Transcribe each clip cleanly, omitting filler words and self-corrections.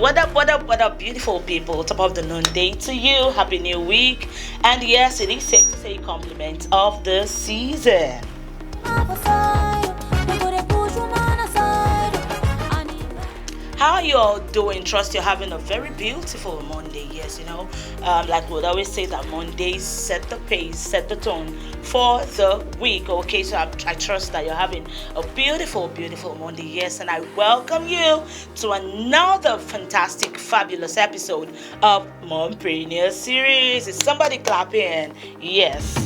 what up, beautiful people? Top of the noon day to you. Happy New Week. And yes, it is safe to say compliment of the season. How are you all doing? Trust you're having a very beautiful Monday. Yes, like we would always say that Mondays set the pace, set the tone for the week. Okay, so I trust that you're having a beautiful, beautiful Monday. Yes, and I welcome you to another fantastic, fabulous episode of Mompreneur Series. Is somebody clapping? Yes.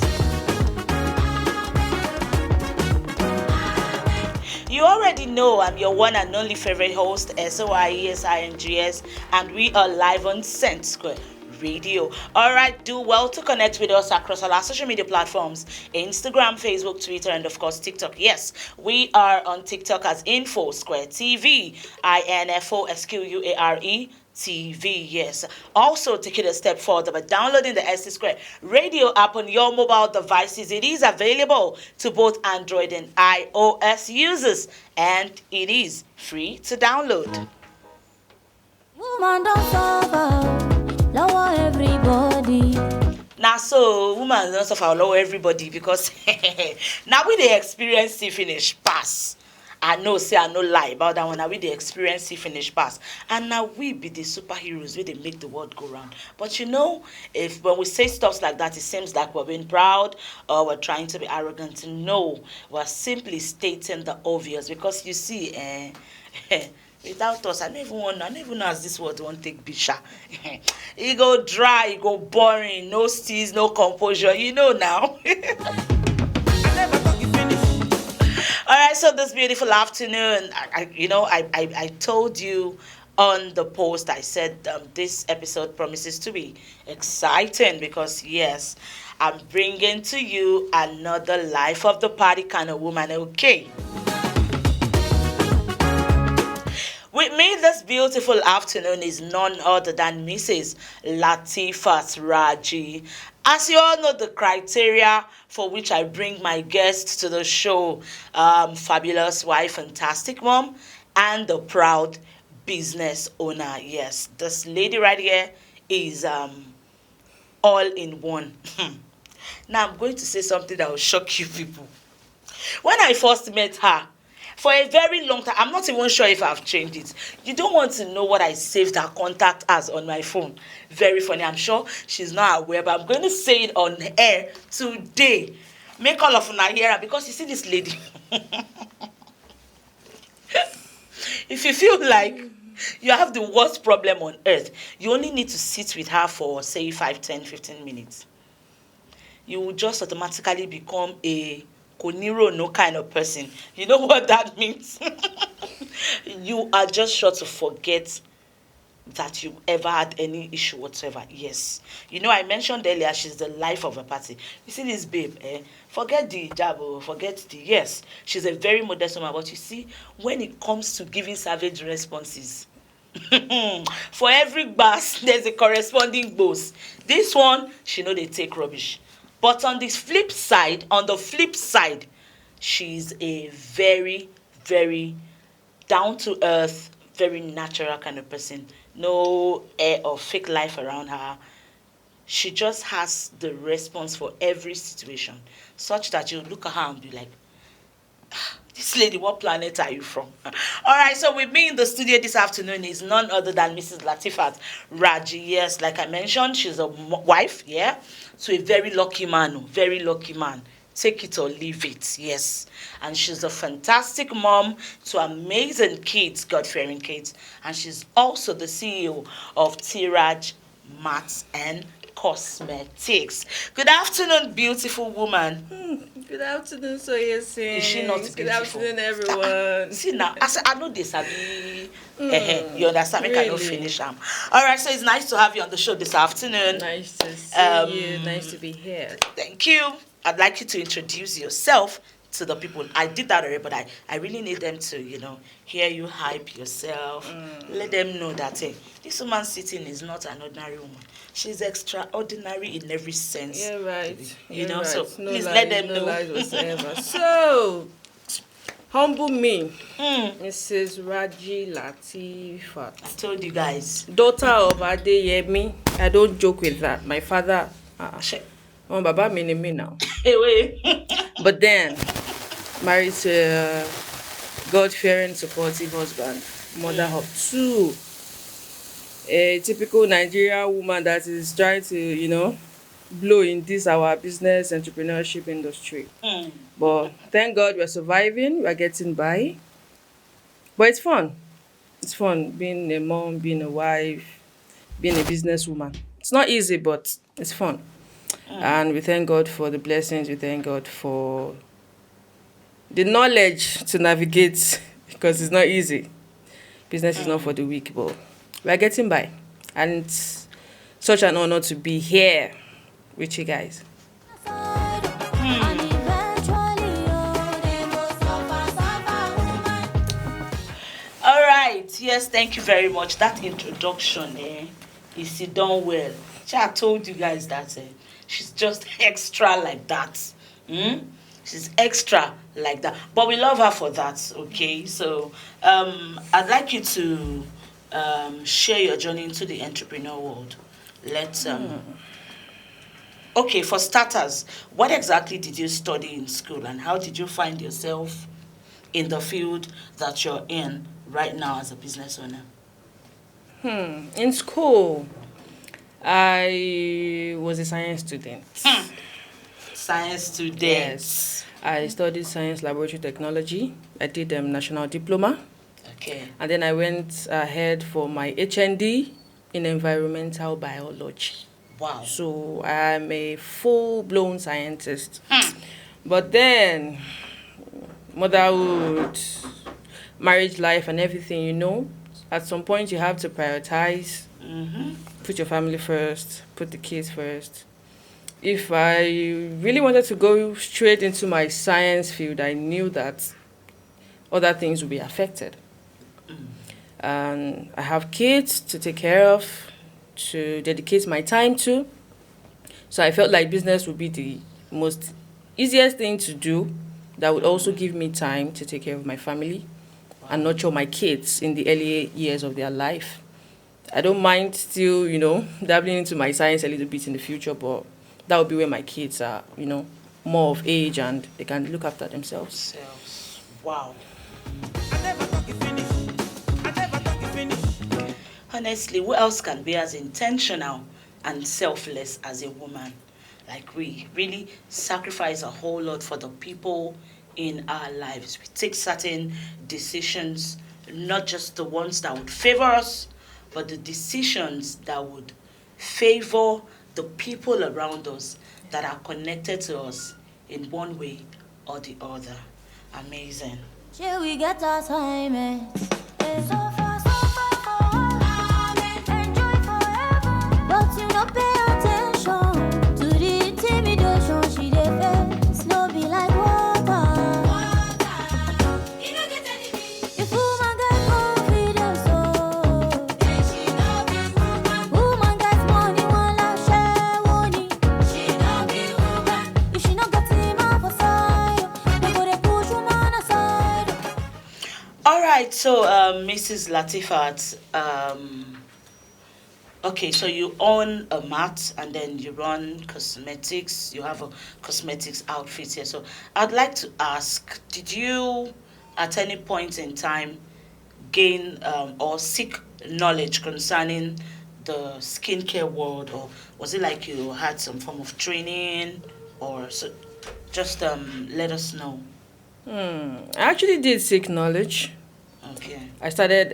You already know I'm your one and only favorite host, SOIESINGS, and we are live on Cent Square Radio. Alright, do well to connect with us across all our social media platforms: Instagram, Facebook, Twitter, and of course TikTok. Yes, we are on TikTok as Info Square TV, INFOSQUARE TV. Yes. Also, take it a step further by downloading the SC Square Radio app on your mobile devices. It is available to both Android and iOS users, and it is free to download. Woman don't suffer, lower everybody. Now, so woman don't suffer, lower everybody, because now we the experience see finish pass. I know, say I no lie about that one. Now we the experience see finish pass, and now we be the superheroes. We they make the world go round. But if when we say stuff like that, it seems like we're being proud or we're trying to be arrogant. No, we're simply stating the obvious. Because you see, without us, I don't even know as this word won't take bisha. It go dry, it go boring, no steez, no composure. You know now. All right, so this beautiful afternoon, I told you on the post, I said this episode promises to be exciting because, yes, I'm bringing to you another life of the party kind of woman, okay? With me this beautiful afternoon is none other than Mrs. Lateefat Raji. As you all know, the criteria for which I bring my guests to the show: fabulous wife, fantastic mom, and the proud business owner. Yes, this lady right here is all in one. Now I'm going to say something that will shock you people. When I first met her, for a very long time, I'm not even sure if I've changed it. You don't want to know what I saved her contact as on my phone. Very funny. I'm sure she's not aware, but I'm going to say it on air today. Make all of her hear her, because you see this lady. If you feel like you have the worst problem on earth, you only need to sit with her for, say, 5, 10, 15 minutes. You will just automatically become a Koniro no kind of person. You know what that means? You are just sure to forget that you ever had any issue whatsoever. Yes. I mentioned earlier she's the life of a party. You see this babe, forget the jab, forget the, yes, she's a very modest woman, but you see, when it comes to giving savage responses, for every bass, there's a corresponding boss. This one, she know they take rubbish. But on the flip side, she's a very, very down-to-earth, very natural kind of person. No air or fake life around her. She just has the response for every situation, such that you look at her and be like, this lady, what planet are you from? All right, so with me in the studio this afternoon is none other than Mrs. Lateefat Raji. Yes, like I mentioned, she's a wife, yeah, to a very lucky man. Take it or leave it, yes. And she's a fantastic mom to amazing kids, God-fearing kids. And she's also the CEO of Tiraj Mats and Cosmetics. Good afternoon, beautiful woman. Good afternoon, so yes. Is she not beautiful? Good afternoon, everyone. See now, I know this. You understand? Really? I cannot finish them. All right, so it's nice to have you on the show this afternoon. Nice to see you. Nice to be here. Thank you. I'd like you to introduce yourself to the people. I did that already, but I really need them to, hear you hype yourself. Let them know that, hey, this woman sitting is not an ordinary woman. She's extraordinary in every sense. Yeah, right. So no please lies, let them no know. Lies whatsoever. So, Humble me, Hmm. Mrs. Raji Lateefat. I told you guys. Daughter of Adeyemi. I don't joke with that. My father, Shit. oh, Baba me now. Hey, wait. But then, married to a God-fearing, supportive husband, mother of two. A typical Nigerian woman that is trying to, blow in this our business entrepreneurship industry. Hmm. But thank God we're surviving, we're getting by. But it's fun. It's fun being a mom, being a wife, being a businesswoman. It's not easy, but it's fun. And we thank God for the blessings. We thank God for the knowledge to navigate because it's not easy. Business is not for the weak, but we're getting by. And it's such an honor to be here with you guys. All right. Yes, thank you very much. That introduction, is done well. I told you guys that she's just extra like that. She's extra like that. But we love her for that, okay? So I'd like you to share your journey into the entrepreneur world. Let's Okay, for starters, what exactly did you study in school and how did you find yourself in the field that you're in right now as a business owner? In school, I was a science student. Science student. Yes. I studied science laboratory technology. I did national diploma. Okay. And then I went ahead for my HND in environmental biology. Wow. So I'm a full-blown scientist. But then, motherhood, marriage life and everything, at some point you have to prioritize, put your family first, put the kids first. If I really wanted to go straight into my science field, I knew that other things would be affected. And I have kids to take care of, to dedicate my time to. So I felt like business would be the most easiest thing to do that would also give me time to take care of my family and nurture my kids in the early years of their life. I don't mind still, dabbling into my science a little bit in the future, but that would be where my kids are, more of age and they can look after themselves. Wow. Honestly, who else can be as intentional and selfless as a woman? Like we really sacrifice a whole lot for the people in our lives. We take certain decisions, not just the ones that would favor us, but the decisions that would favor the people around us that are connected to us in one way or the other. Amazing. Shall we get our time? It's so far, enjoy forever. But you not pay attention to the intimidation she dey face. No be like water. You don't get anything. If woman get confidence, then she no be woman. Woman get money, one love share money. She no be woman. If she not got him off for side, they go dey push woman aside. All right, so Mrs. Lateefat, okay, so you own a mat and then you run cosmetics. You have a cosmetics outfit here. So I'd like to ask, did you at any point in time gain or seek knowledge concerning the skincare world, or was it like you had some form of training, or so? Just let us know. I actually did seek knowledge. Okay. I started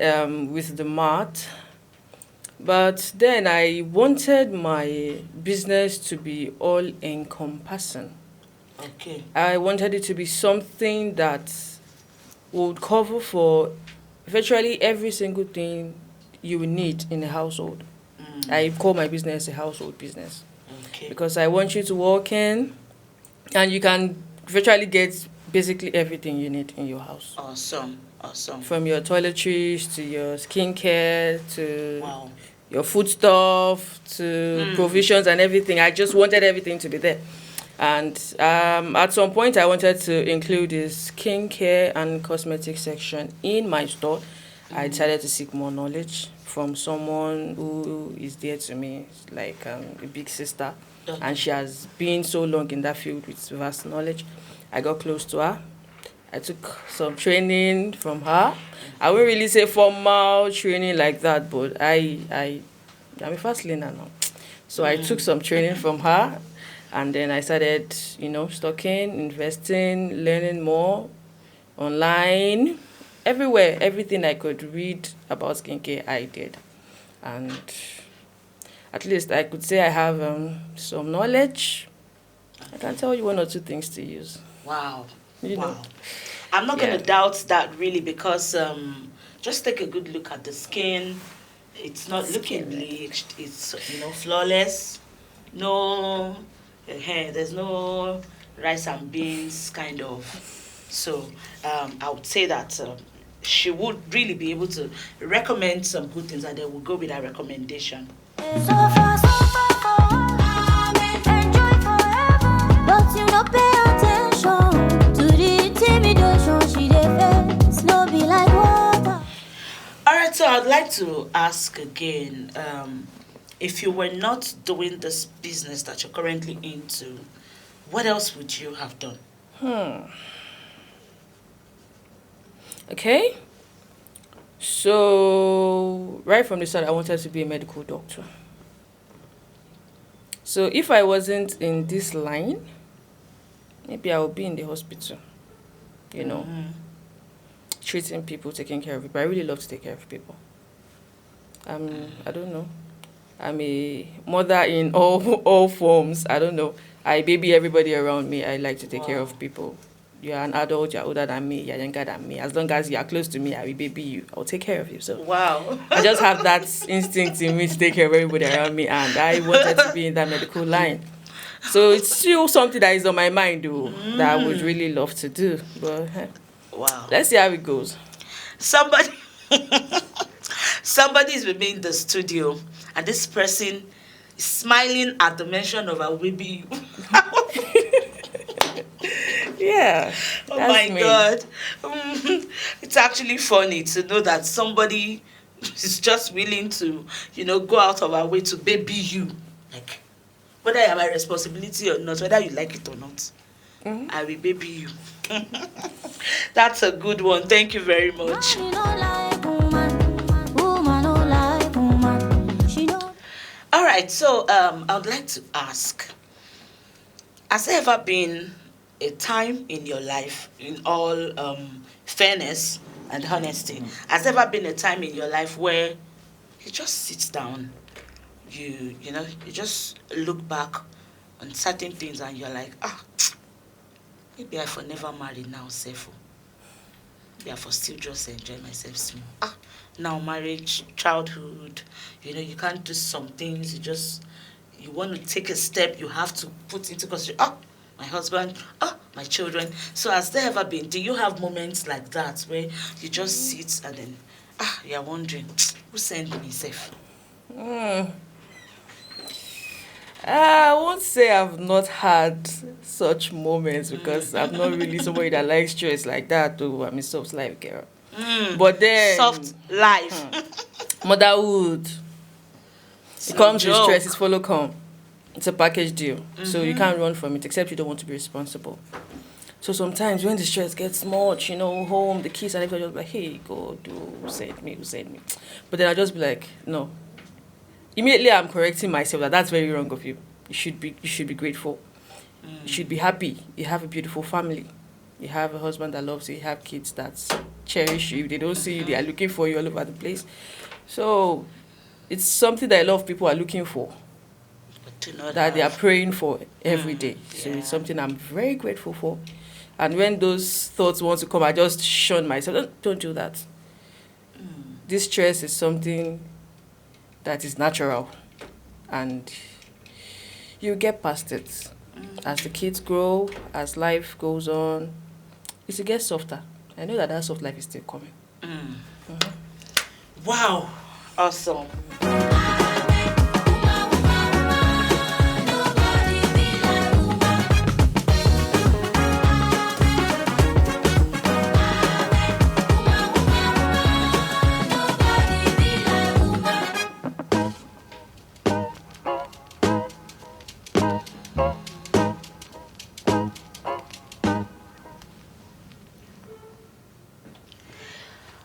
with the mat, but then I wanted my business to be all encompassing. Okay. I wanted it to be something that would cover for virtually every single thing you would need in a household. I call my business a household business Okay. because I want you to walk in and you can virtually get basically everything you need in your house. Awesome. Awesome. From your toiletries to your skincare to Wow. your food stuff to provisions and everything. I just wanted everything to be there. And at some point, I wanted to include the skincare and cosmetic section in my store. I decided to seek more knowledge from someone who is dear to me, like a big sister. And she has been so long in that field with vast knowledge. I got close to her. I took some training from her. I wouldn't really say formal training like that, but I'm a fast learner now. So I took some training from her, and then I started, stocking, investing, learning more online, everywhere. Everything I could read about skincare, I did. And at least I could say I have some knowledge. I can tell you one or two things to use. Wow. You know. I'm not going to doubt that really, because just take a good look at the skin. It's not looking bleached. It's, flawless. No hair. There's no rice and beans kind of. So I would say that she would really be able to recommend some good things, and they will go with that recommendation. So far, I'm enjoy forever, but you don't pay attention to the intimidation she dey face. No be like water. All right, so I'd like to ask again, if you were not doing this business that you're currently into, what else would you have done? Okay. So, right from the start, I wanted to be a medical doctor. So, if I wasn't in this line, maybe I would be in the hospital, treating people, taking care of people. I really love to take care of people. I don't know. I'm a mother in all forms. I don't know. I baby everybody around me. I like to take care of people. You're an adult, you're older than me, you're younger than me. As long as you're close to me, I will baby you. I'll take care of you. So Wow. I just have that instinct in me to take care of everybody around me, and I wanted to be in that medical line. So it's still something that is on my mind, though, that I would really love to do. But Wow. let's see how it goes. Somebody's with me in the studio, and this person is smiling at the mention of a baby. Yeah. Oh my God. It's actually funny to know that somebody is just willing to, go out of our way to baby you. Like, whether it's my responsibility or not, whether you like it or not, I will baby you. That's a good one. Thank you very much. All right, so I would like to ask, has there ever been a time in your life, in all fairness and honesty, has there ever been a time in your life where you just sit down, you just look back on certain things, and you're like, maybe I for never marry now, safe. Maybe I for still just enjoy myself small. Now marriage, childhood, you can't do some things. You want to take a step, you have to put into consideration, my husband, my children. So has there ever been, do you have moments like that where you just sit and then, you're wondering, who sent me safe? I won't say I've not had such moments, because I'm not really somebody that likes stress like that, though. I'm a soft life girl. But then Soft life. Motherhood. It comes with joke. stress, it's follow come. It's a package deal. So you can't run from it, except you don't want to be responsible. So sometimes when the stress gets much, home, the kids and everybody just be like, hey, God, who sent me? But then I'll just be like, no. Immediately I'm correcting myself that's very wrong of you. You should be grateful. You should be happy. You have a beautiful family. You have a husband that loves you. You have kids that cherish you. They don't see you. They are looking for you all over the place. So it's something that a lot of people are looking for, that they are praying for every day. So it's something I'm very grateful for. And when those thoughts want to come, I just shun myself. Don't do that. This stress is something that is natural, and you get past it. As the kids grow, as life goes on, it will get softer. I know that soft life is still coming. Wow. Awesome.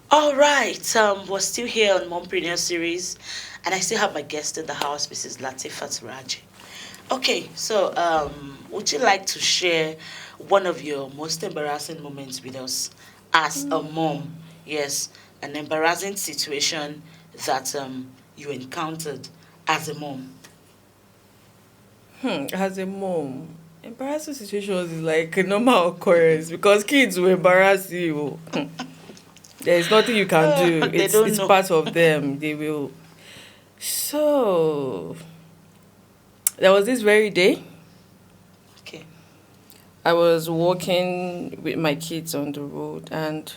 All right, we're still here on Mompreneur Series, and I still have my guest in the house, Mrs. Lateefat Raji. Okay, so would you like to share one of your most embarrassing moments with us as a mom? Yes, an embarrassing situation that you encountered as a mom. As a mom, embarrassing situations is like a normal occurrence because kids will embarrass you. There is nothing you can do. They It's don't it's know. part of them. They will. So there was this very day Okay. I was walking with my kids on the road, and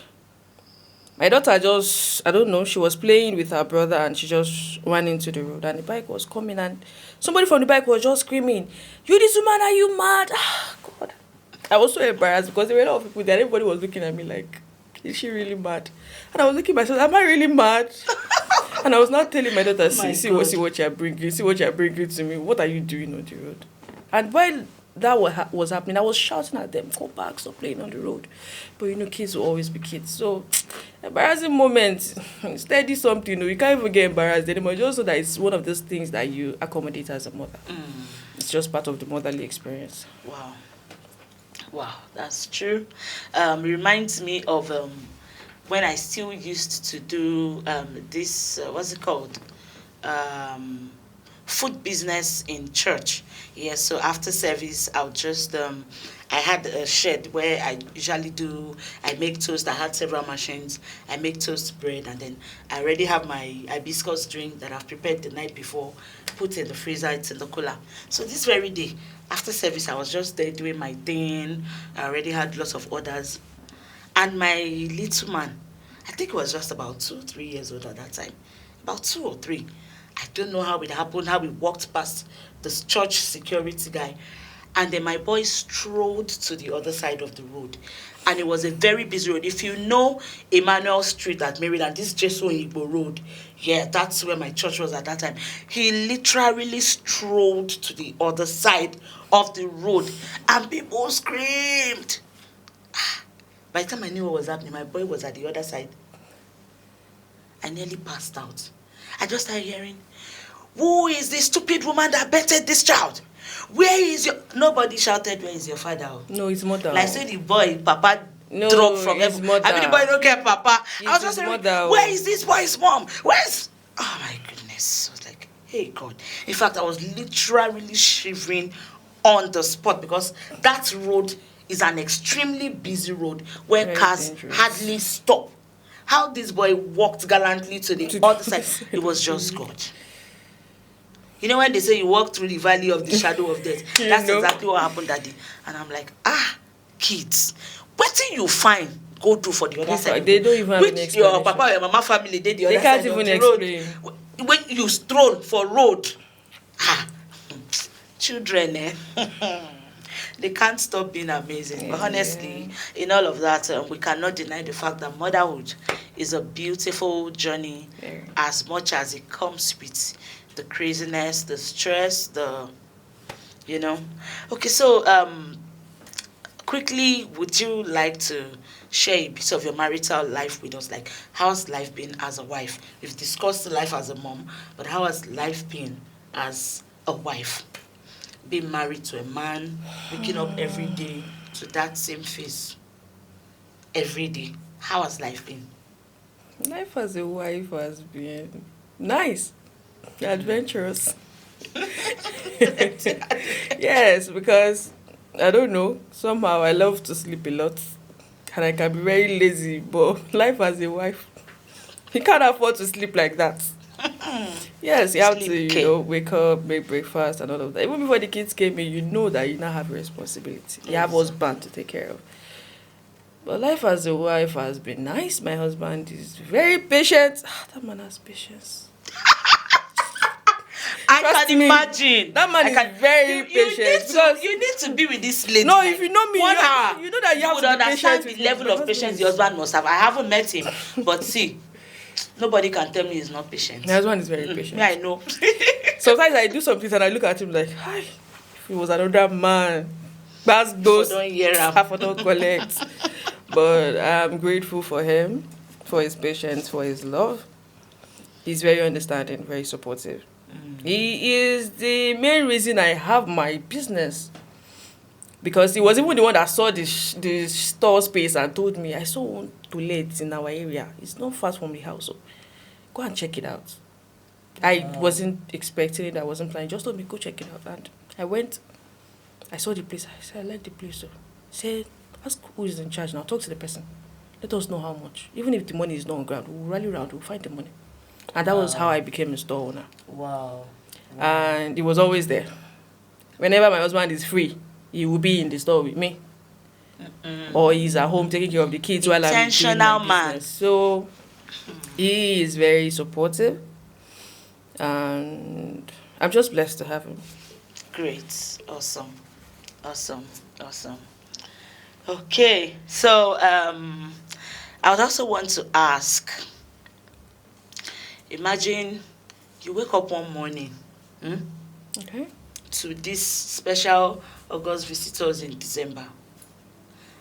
my daughter just, I don't know, she was playing with her brother and she just ran into the road and the bike was coming and somebody from the bike was just screaming, "You this woman, are you mad?" Ah, God. I was so embarrassed because there were a lot of people there. Everybody was looking at me like, is she really mad? And I was looking at myself, am I really mad? And I was not telling my daughter, Oh my see what you're bringing, see what you're bringing to me. What are you doing on the road? And while that was happening, I was shouting at them, go back, stop playing on the road. But kids will always be kids. So, embarrassing moments, steady something, you can't even get embarrassed anymore. Just so that it's one of those things that you accommodate as a mother. It's just part of the motherly experience. Wow. Wow, that's true. Reminds me of when I still used to do this, what's it called? Um, Food business in church. Yes, so after service, I'll just, I had a shed where I usually do, I make toast. I had several machines. I make toast bread, and then I already have my hibiscus drink that I've prepared the night before, put in the freezer, it's in the cooler. So this very day, after service, I was just there doing my thing. I already had lots of orders. And my little man, I think he was just about 2, 3 years old at that time, about 2 or 3. I don't know how it happened, how we walked past this church security guy. And then my boy strolled to the other side of the road. And it was a very busy road. If you know Emmanuel Street at Maryland, this Jesu Igbo Road, yeah, that's where my church was at that time. He literally strolled to the other side of the road. And people screamed. By the time I knew what was happening, my boy was at the other side. I nearly passed out. I just started hearing, who is this stupid woman that betted this child? Where is your... Nobody shouted, where is your father? No, it's mother. Like say the boy, Papa No, dropped from it's heaven. mother. I mean, the boy don't care, Papa. I was It's just his saying, mother. where is this boy's mom? Where's... Oh my goodness. I was like, hey God. In fact, I was literally shivering on the spot because that road is an extremely busy road where Very cars dangerous. hardly stop. How this boy walked gallantly to the other side, it was just God. You know when they say you walk through the valley of the shadow of death, that's exactly what happened that day. And I'm like, kids, what do you find? Go do for the other side. They don't even have an Which your explanation. papa or your mama family did the other can't side of even the explain. road. When you stroll for road, children, they can't stop being amazing. But honestly, in all of that, we cannot deny the fact that motherhood is a beautiful journey, as much as it comes with the craziness, the stress, Okay, so quickly, would you like to share a bit of your marital life with us? Like, how's life been as a wife? We've discussed life as a mom, but how has life been as a wife? Being married to a man, waking up every day to that same face every day. How has life been? Life as a wife has been nice, adventurous. Yes, because I don't know, somehow I love to sleep a lot and I can be very lazy, but life as a wife, you can't afford to sleep like that. Yes, you have to, wake up, make breakfast and all of that. Even before the kids came in, you know that you now have a responsibility. You have husband to take care of. But life as a wife has been nice. My husband is very patient. That man has patience. I Trust can me, imagine. that man is very patient. Because You need to be with this lady. no, if you know me, One hour, you know that you have would to be understand patient the with level of patience your husband must have. I haven't met him, but see, nobody can tell me he's not patient. My husband is very patient. Me, I know. Sometimes I do something and I look at him like, hi, if he was another man, that's those don't hear him. half don't collect. But I'm grateful for him, for his patience, for his love. He's very understanding, very supportive. He is the main reason I have my business. Because he was even the one that saw the store space and told me, I saw one toilet in our area. It's not far from the house. So go and check it out. I wasn't expecting it. I wasn't planning. Just told me, go check it out. And I went. I saw the place. I said, I like the place. So I said, ask who is in charge now. Talk to the person. Let us know how much. Even if the money is not on ground, we'll rally around. We'll find the money. And that was how I became a store owner. Wow. And he was always there. Whenever my husband is free, he will be in the store with me. Or he's at home taking care of the kids while I'm doing my Intentional man. business. So he is very supportive. And I'm just blessed to have him. Great. Awesome. Okay. So I would also want to ask, imagine you wake up one morning Okay. to this special August visitors in December.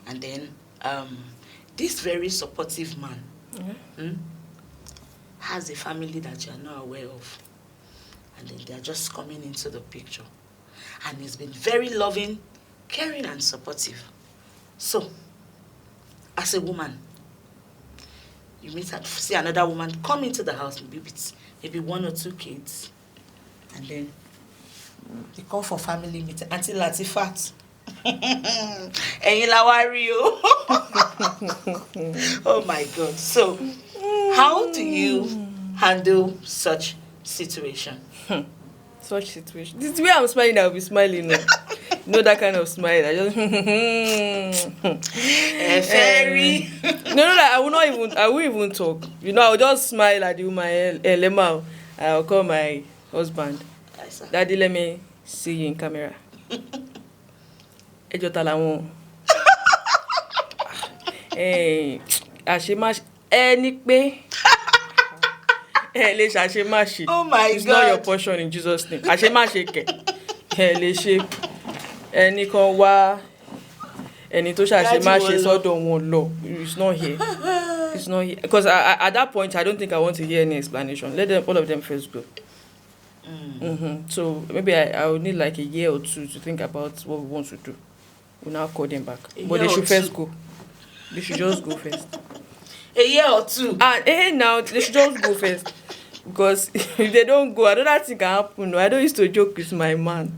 And then this very supportive man has a family that you are not aware of. And then they are just coming into the picture. And he's been very loving, caring, and supportive. So, as a woman, you see another woman come into the house, maybe with maybe 1 or 2 kids. And then they call for family meeting. Auntie Lateefat. Ẹ̀yin la wá rí o. Oh my God. So, how do you handle such situation? Such situation. This way I'm smiling, I'll be smiling. No, that kind of smile. I just Fairy. No, I won't even talk. I'll just smile at you, my Lema. I'll call my husband. Daddy, let me see you in camera. Ejo talawọn. Àṣemáṣe ẹni pé lè ṣàṣemáṣe. Oh my God. It's not your portion in Jesus' name. Àṣemáṣe kẹ̀. Lè ṣe ẹni kan wá ẹni tó ṣàṣemáṣe sọ́dọ̀ wọn lọ. It's not here. It's not here. Because at that point, I don't think I want to hear any explanation. Let them, all of them first go. So maybe I will need like a year or 2 to think about what we want to do. We'll now call them back. But they should first go. They should just go first. A year or 2? And now they should just go first. Because if they don't go, another thing can happen. I don't used to joke with my man.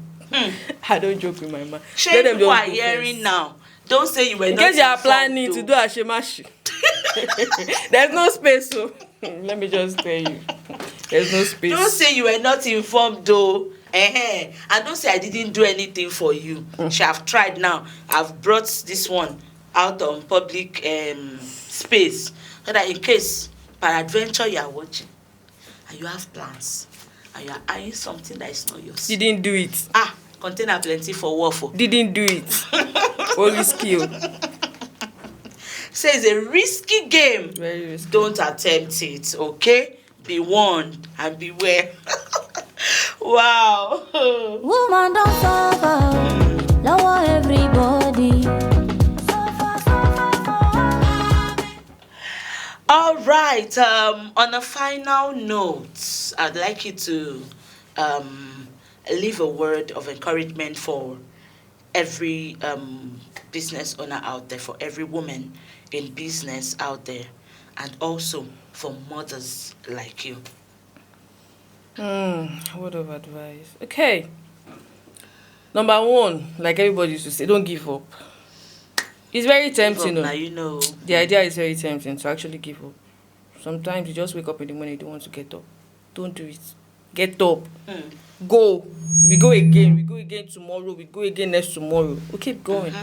I don't joke with my man. Let them people are hearing first. Now. Don't say you were not informed. In case you are planning to do Ashemashi. There's no space, so let me just tell you. There's no space. Don't say you were not informed though. And don't say I didn't do anything for you. She have tried now. I've brought this one out on public space. So that in case, peradventure, you are watching and you have plans and you are eyeing something that is not yours. Didn't do it. Container plenty for waffle. Didn't do it. Only skill. Say it's a risky game. Very risky. Don't attempt it, okay? Be warned and beware. Wow. Woman don't suffer, lower everybody. All right. On a final note, I'd like you to leave a word of encouragement for every business owner out there, for every woman in business out there, and also for mothers like you. Word of advice. Okay. Number 1, like everybody used to say, don't give up. It's very tempting. Now you know. The idea is very tempting to actually give up. Sometimes you just wake up in the morning, you don't want to get up. Don't do it. Get up. Go. We go again. We go again tomorrow. We go again next tomorrow. We keep going.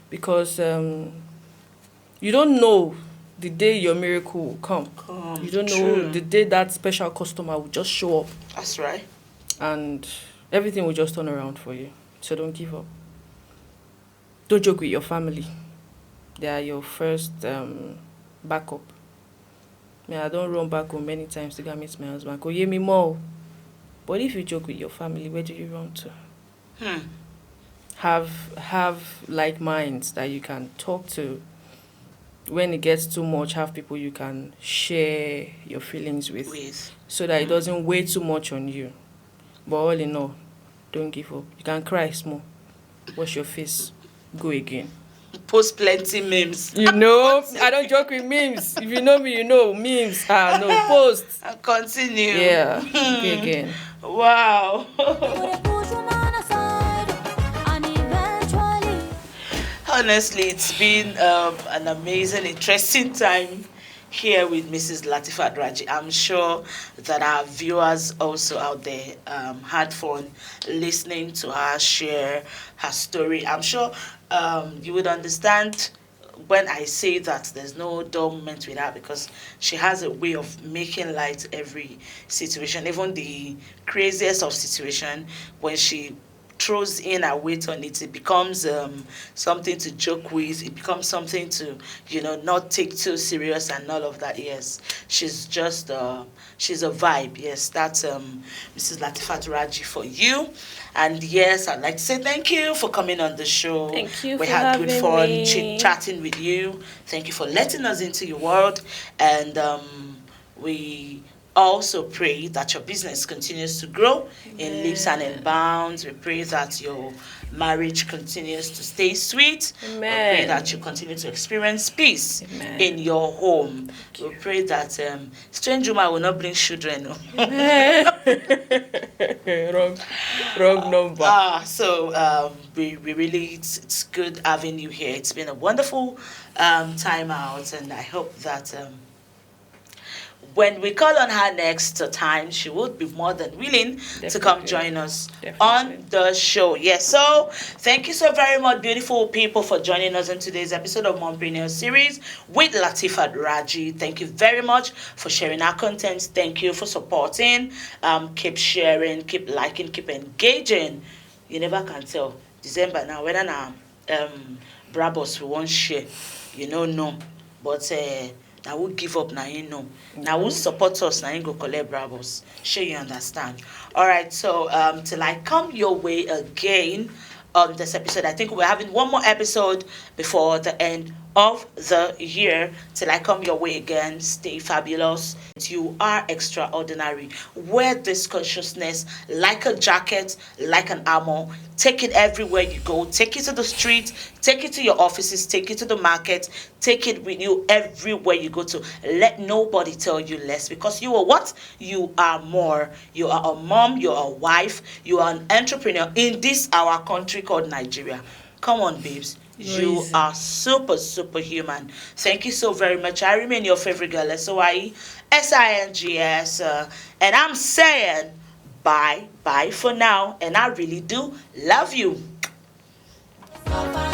Because you don't know the day your miracle will come. You don't know the day that special customer will just show up. That's right. And everything will just turn around for you. So don't give up. Don't joke with your family. They are your first backup. I don't run back home many times to go meet my husband. Go hear me more. But if you joke with your family, where do you run to? Have like minds that you can talk to when it gets too much, have people you can share your feelings with, With so that it doesn't weigh too much on you. But all in all, don't give up. You can cry small, wash your face, go again. post plenty memes. You know, I don't joke with memes. If you know me, you know memes. Ah, no, post. And continue. Yeah, go again. Wow. Would push woman aside, and eventually Honestly, it's been an amazing, interesting time here with Mrs. Lateefat Raji. I'm sure that our viewers also out there had fun listening to her share her story. I'm sure you would understand when I say that there's no dull moment with her, because she has a way of making light every situation, even the craziest of situation. When she throws in her weight on it, it becomes something to joke with. It becomes something to, not take too serious and all of that. Yes, she's a vibe. Yes, that's Mrs. Lateefat Raji for you. And yes, I'd like to say thank you for coming on the show. Thank you We for had good having fun me. chit-chatting with you. Thank you for letting us into your world. And we also pray that your business continues to grow in leaps and in bounds. We pray that your marriage continues to stay sweet. We pray Amen. that you continue to experience peace Amen. in your home. We pray that strange woman will not bring children. wrong, wrong number. So we really, it's good having you here. It's been a wonderful time out, and I hope that when we call on her next time, she would be more than willing to come Definitely. join us Definitely. on the show. Yes, so thank you so very much, beautiful people, for joining us in today's episode of Mompreneur Series with Lateefat Raji. Thank you very much for sharing our content. Thank you for supporting. Keep sharing, keep liking, keep engaging. You never can tell. December now, whether now Brabus we won't share, no. But now who give up now, now who support us now, go collect Bravos. Sure, you understand. All right, so till I come your way again on this episode, I think we're having one more episode before the end of the year. Till I come your way again, stay fabulous. You are extraordinary. Wear this consciousness like a jacket, like an armor. Take it everywhere you go. Take it to the street, take it to your offices, take it to the market, take it with you everywhere you go to. Let nobody tell you less, because you are what? You are more. You are a mom, you are a wife, you are an entrepreneur in this our country called Nigeria. Come on, babes. You Easy. are super, super human. Thank you so very much. I remain your favorite girl, SOIE, SINGS. And I'm saying bye for now. And I really do love you. so far